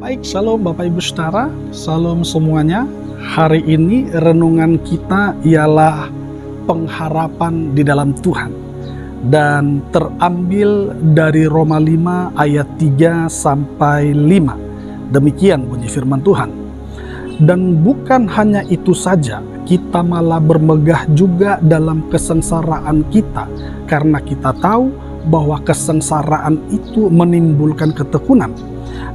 Baik, shalom Bapak Ibu Saudara, shalom semuanya. Hari ini renungan kita ialah pengharapan di dalam Tuhan. Dan terambil dari Roma 5 ayat 3 sampai 5. Demikian bunyi firman Tuhan. Dan bukan hanya itu saja, kita malah bermegah juga dalam kesengsaraan kita, karena kita tahu bahwa kesengsaraan itu menimbulkan ketekunan,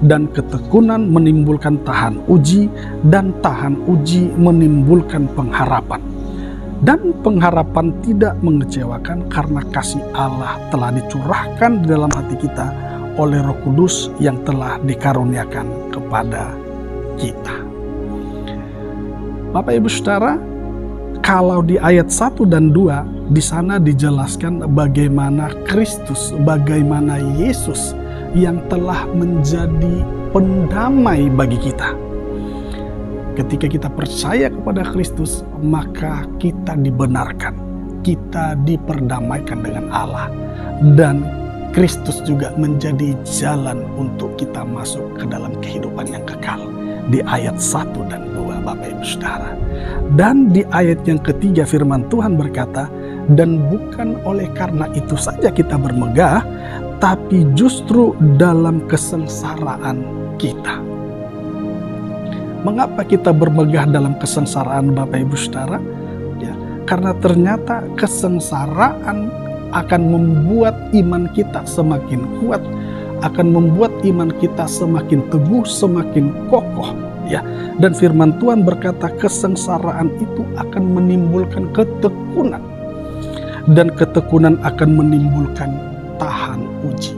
dan ketekunan menimbulkan tahan uji, dan tahan uji menimbulkan pengharapan. Dan pengharapan tidak mengecewakan karena kasih Allah telah dicurahkan di dalam hati kita oleh Roh Kudus yang telah dikaruniakan kepada kita. Bapak Ibu Saudara, kalau di ayat 1 dan 2 di sana dijelaskan bagaimana Kristus, bagaimana Yesus yang telah menjadi pendamai bagi kita. Ketika kita percaya kepada Kristus, maka kita dibenarkan, kita diperdamaikan dengan Allah, dan Kristus juga menjadi jalan untuk kita masuk ke dalam kehidupan yang kekal. Di ayat 1 dan 2 Bapak Ibu Saudara. Dan di ayat yang ketiga firman Tuhan berkata, dan bukan oleh karena itu saja kita bermegah, tapi justru dalam kesengsaraan kita. Mengapa kita bermegah dalam kesengsaraan Bapak Ibu Saudara? Ya, karena ternyata kesengsaraan akan membuat iman kita semakin kuat, akan membuat iman kita semakin teguh, semakin kokoh. Ya, dan firman Tuhan berkata kesengsaraan itu akan menimbulkan ketekunan, dan ketekunan akan menimbulkan tahan uji.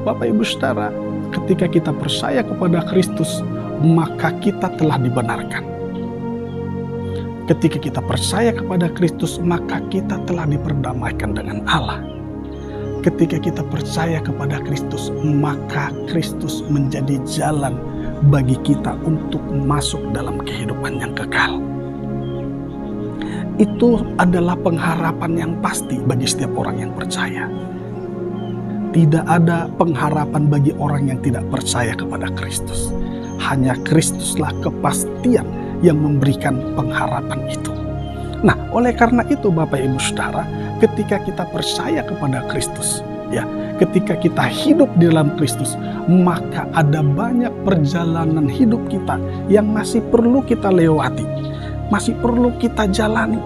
Bapak Ibu Saudara, ketika kita percaya kepada Kristus, maka kita telah dibenarkan. Ketika kita percaya kepada Kristus, maka kita telah diperdamaikan dengan Allah. Ketika kita percaya kepada Kristus, maka Kristus menjadi jalan bagi kita untuk masuk dalam kehidupan yang kekal. Itu adalah pengharapan yang pasti bagi setiap orang yang percaya. Tidak ada pengharapan bagi orang yang tidak percaya kepada Kristus. Hanya Kristuslah kepastian yang memberikan pengharapan itu. Nah, oleh karena itu Bapak Ibu Saudara, ketika kita percaya kepada Kristus, ya, ketika kita hidup di dalam Kristus, maka ada banyak perjalanan hidup kita yang masih perlu kita lewati, masih perlu kita jalani.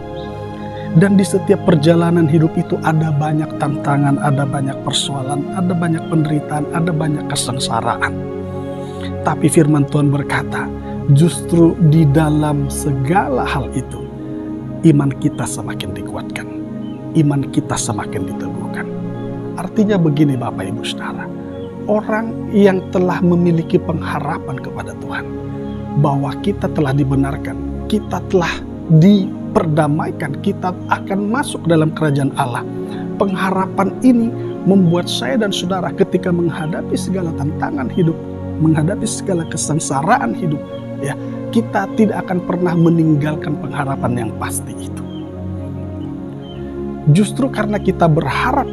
Dan di setiap perjalanan hidup itu ada banyak tantangan, ada banyak persoalan, ada banyak penderitaan, ada banyak kesengsaraan. Tapi firman Tuhan berkata, justru di dalam segala hal itu, iman kita semakin dikuatkan, iman kita semakin diteguhkan. Artinya begini Bapak Ibu Saudara, orang yang telah memiliki pengharapan kepada Tuhan, bahwa kita telah dibenarkan, kita telah diperdamaikan, kita akan masuk dalam kerajaan Allah. Pengharapan ini membuat saya dan saudara ketika menghadapi segala tantangan hidup, menghadapi segala kesengsaraan hidup, ya, kita tidak akan pernah meninggalkan pengharapan yang pasti itu. Justru karena kita berharap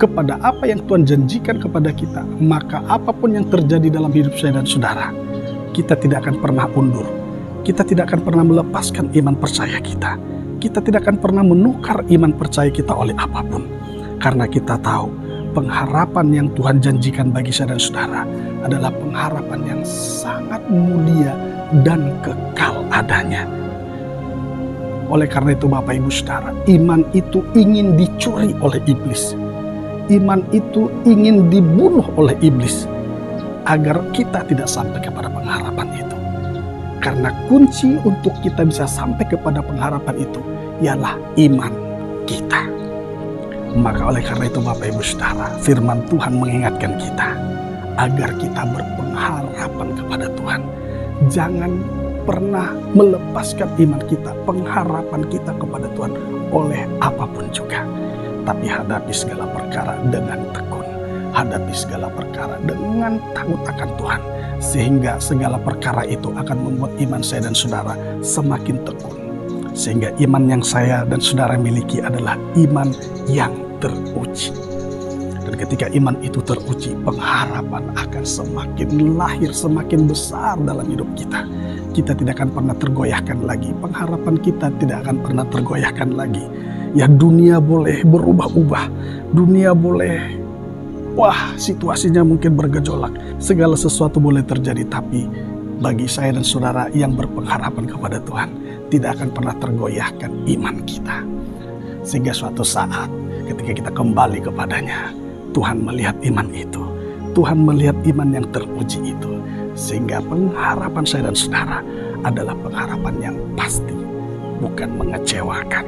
kepada apa yang Tuhan janjikan kepada kita, maka apapun yang terjadi dalam hidup saya dan saudara, kita tidak akan pernah undur. Kita tidak akan pernah melepaskan iman percaya kita. Kita tidak akan pernah menukar iman percaya kita oleh apapun. Karena kita tahu pengharapan yang Tuhan janjikan bagi saya dan saudara adalah pengharapan yang sangat mulia dan kekal adanya. Oleh karena itu Bapak Ibu Saudara, iman itu ingin dicuri oleh iblis. Iman itu ingin dibunuh oleh iblis agar kita tidak sampai kepada pengharapan itu. Karena kunci untuk kita bisa sampai kepada pengharapan itu ialah iman kita. Maka oleh karena itu Bapak Ibu Saudara, firman Tuhan mengingatkan kita agar kita berpengharapan kepada Tuhan. Jangan pernah melepaskan iman kita, pengharapan kita kepada Tuhan oleh apapun juga. Tapi hadapi segala perkara dengan tekun. Hadapi segala perkara dengan takut akan Tuhan. Sehingga segala perkara itu akan membuat iman saya dan saudara semakin tekun. Sehingga iman yang saya dan saudara miliki adalah iman yang teruji. Dan ketika iman itu teruji, pengharapan akan semakin lahir, semakin besar dalam hidup kita. Kita tidak akan pernah tergoyahkan lagi. Pengharapan kita tidak akan pernah tergoyahkan lagi. Ya, dunia boleh berubah-ubah. Dunia boleh, situasinya mungkin bergejolak. Segala sesuatu boleh terjadi. Tapi bagi saya dan saudara yang berpengharapan kepada Tuhan, tidak akan pernah tergoyahkan iman kita. Sehingga suatu saat ketika kita kembali kepadanya, Tuhan melihat iman itu. Tuhan melihat iman yang teruji itu. Sehingga pengharapan saya dan saudara adalah pengharapan yang pasti, bukan mengecewakan.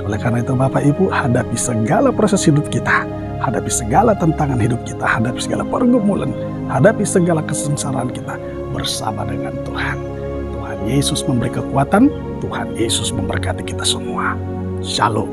Oleh karena itu Bapak Ibu, hadapi segala proses hidup kita, hadapi segala tantangan hidup kita, hadapi segala pergumulan, hadapi segala kesengsaraan kita bersama dengan Tuhan. Tuhan Yesus memberi kekuatan, Tuhan Yesus memberkati kita semua. Shalom.